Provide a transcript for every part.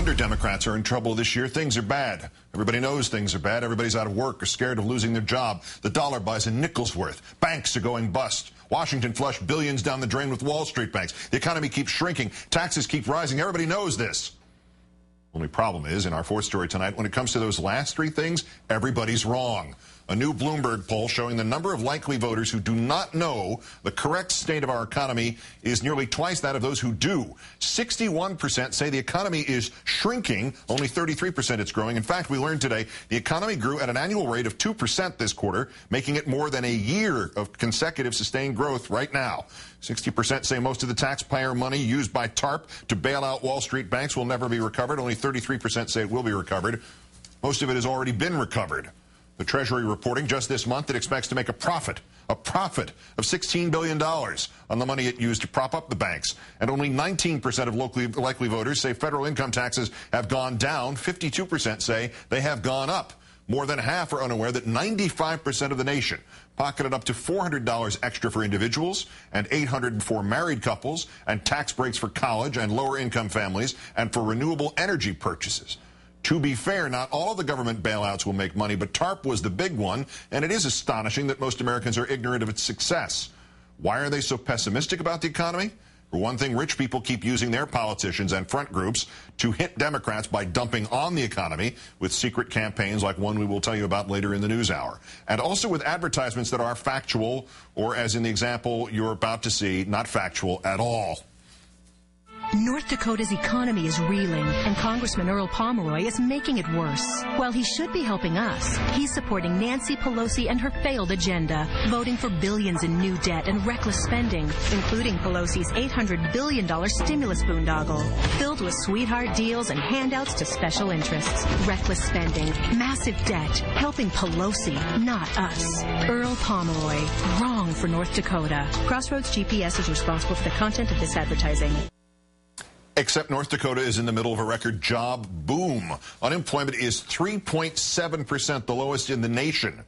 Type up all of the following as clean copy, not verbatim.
wonder Democrats are in trouble this year. Things are bad. Everybody knows things are bad. Everybody's out of work or scared of losing their job. The dollar buys a nickel's worth. Banks are going bust. Washington flushed billions down the drain with Wall Street banks. The economy keeps shrinking. Taxes keep rising. Everybody knows this. Only problem is, in our fourth story tonight, when it comes to those last three things, everybody's wrong. A new Bloomberg poll showing the number of likely voters who do not know the correct state of our economy is nearly twice that of those who do. 61% say the economy is shrinking, only 33% it's growing. In fact, we learned today the economy grew at an annual rate of 2% this quarter, making it more than a year of consecutive sustained growth right now. 60% say most of the taxpayer money used by TARP to bail out Wall Street banks will never be recovered. Only 33% say it will be recovered. Most of it has already been recovered. The Treasury reporting just this month it expects to make a profit of $16 billion on the money it used to prop up the banks. And only 19% of likely voters say federal income taxes have gone down. 52% say they have gone up. More than half are unaware that 95% of the nation pocketed up to $400 extra for individuals and $800 for married couples, and tax breaks for college and lower income families, and for renewable energy purchases. To be fair, not all of the government bailouts will make money, but TARP was the big one, and it is astonishing that most Americans are ignorant of its success. Why are they so pessimistic about the economy? For one thing, rich people keep using their politicians and front groups to hit Democrats by dumping on the economy with secret campaigns like one we will tell you about later in the news hour. And also with advertisements that are factual, or as in the example you're about to see, not factual at all. North Dakota's economy is reeling, and Congressman Earl Pomeroy is making it worse. While he should be helping us, he's supporting Nancy Pelosi and her failed agenda, voting for billions in new debt and reckless spending, including Pelosi's $800 billion stimulus boondoggle, filled with sweetheart deals and handouts to special interests. Reckless spending, massive debt, helping Pelosi, not us. Earl Pomeroy, wrong for North Dakota. Crossroads GPS is responsible for the content of this advertising. Except North Dakota is in the middle of a record job boom. Unemployment is 3.7%, the lowest in the nation.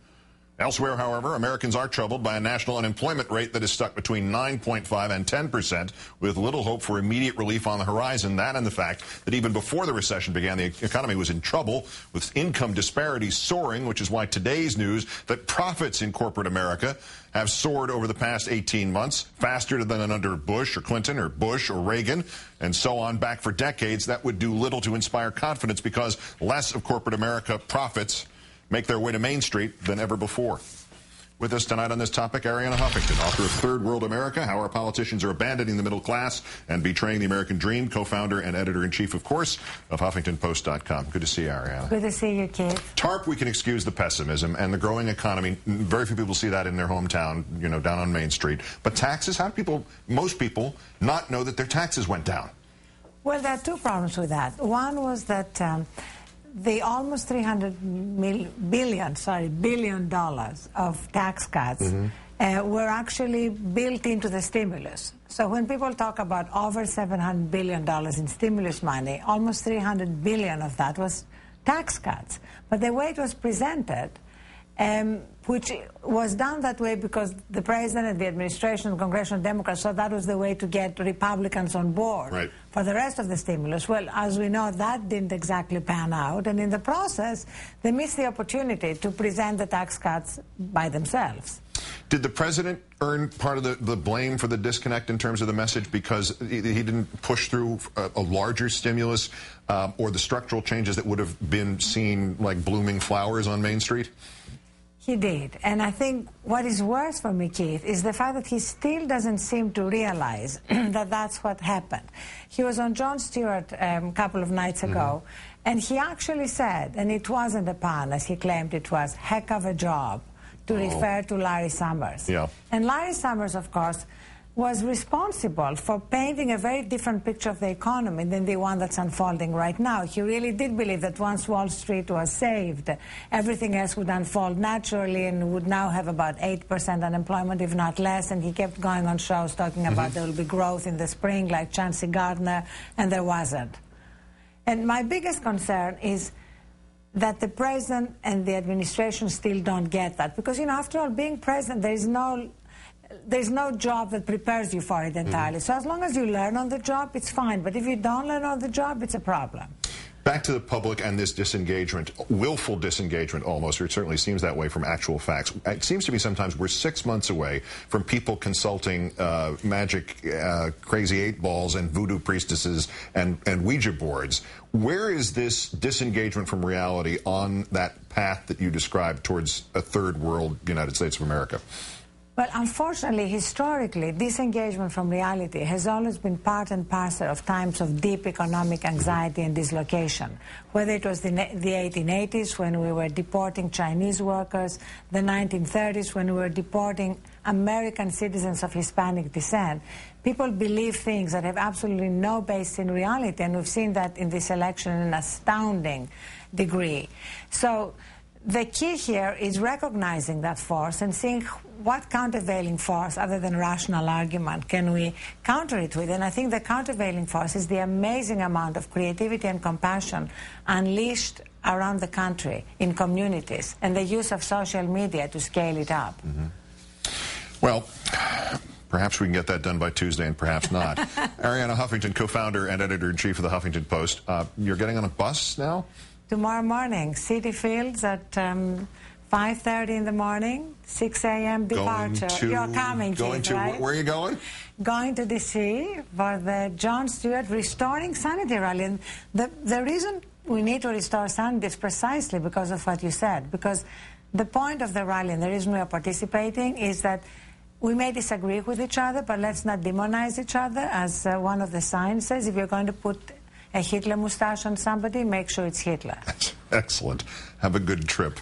Elsewhere, however, Americans are troubled by a national unemployment rate that is stuck between 9.5 and 10%, with little hope for immediate relief on the horizon. That and the fact that even before the recession began, the economy was in trouble, with income disparities soaring, which is why today's news that profits in corporate America have soared over the past 18 months, faster than under Bush or Clinton or Bush or Reagan, and so on back for decades. That would do little to inspire confidence, because less of corporate America profits make their way to Main Street than ever before. With us tonight on this topic, Arianna Huffington, author of Third World America, How Our Politicians Are Abandoning the Middle Class and Betraying the American Dream, co-founder and editor-in-chief, of course, of HuffingtonPost.com. Good to see you, Arianna. Good to see you, Keith. TARP, we can excuse the pessimism and the growing economy. Very few people see that in their hometown, you know, down on Main Street. But taxes, how do people, most people, not know that their taxes went down? Well, there are two problems with that. One was that the almost $300 billion of tax cuts were actually built into the stimulus. So when people talk about over $700 billion in stimulus money, almost $300 billion of that was tax cuts. But the way it was presented, which was done that way because the president and the administration and congressional Democrats thought that was the way to get Republicans on board for the rest of the stimulus. Well, as we know, that didn't exactly pan out, and in the process, they missed the opportunity to present the tax cuts by themselves. Did the president earn part of the blame for the disconnect in terms of the message because he didn't push through a larger stimulus or the structural changes that would have been seen like blooming flowers on Main Street? He did. And I think what is worse for me, Keith, is the fact that he still doesn't seem to realize that that's what happened. He was on Jon Stewart a couple of nights ago, and he actually said, and it wasn't a pun, as he claimed it was, heck of a job, to refer to Larry Summers. Yeah. And Larry Summers, of course, was responsible for painting a very different picture of the economy than the one that's unfolding right now. He really did believe that once Wall Street was saved, everything else would unfold naturally and would now have about 8% unemployment, if not less. And he kept going on shows talking about there will be growth in the spring, like Chauncey Gardner, and there wasn't. And my biggest concern is that the president and the administration still don't get that. Because, you know, after all, being president, there's no job that prepares you for it entirely. So as long as you learn on the job, it's fine. But if you don't learn on the job, it's a problem. Back to the public and this disengagement, willful disengagement almost, or it certainly seems that way from actual facts. It seems to be sometimes we're 6 months away from people consulting magic, crazy 8 balls and voodoo priestesses and Ouija boards. Where is this disengagement from reality on that path that you described towards a third world United States of America? Well, unfortunately, historically, disengagement from reality has always been part and parcel of times of deep economic anxiety and dislocation. Whether it was the 1880s when we were deporting Chinese workers, the 1930s when we were deporting American citizens of Hispanic descent, people believe things that have absolutely no base in reality, and we've seen that in this election in an astounding degree. So the key here is recognizing that force and seeing what countervailing force, other than rational argument, can we counter it with. And I think the countervailing force is the amazing amount of creativity and compassion unleashed around the country in communities, and the use of social media to scale it up. Mm-hmm. Well, perhaps we can get that done by Tuesday and perhaps not. Arianna Huffington, co-founder and editor-in-chief of the Huffington Post. You're getting on a bus now? Tomorrow morning, City Fields at 5:30 in the morning, 6 a.m. departure. You're coming, Keith, right? Where are you going? Going to D.C. for the Jon Stewart Restoring Sanity rally. And the reason we need to restore sanity is precisely because of what you said. Because the point of the rally and the reason we are participating is that we may disagree with each other, but let's not demonize each other. As one of the signs says, if you're going to put a Hitler mustache on somebody, make sure it's Hitler. Excellent. Have a good trip.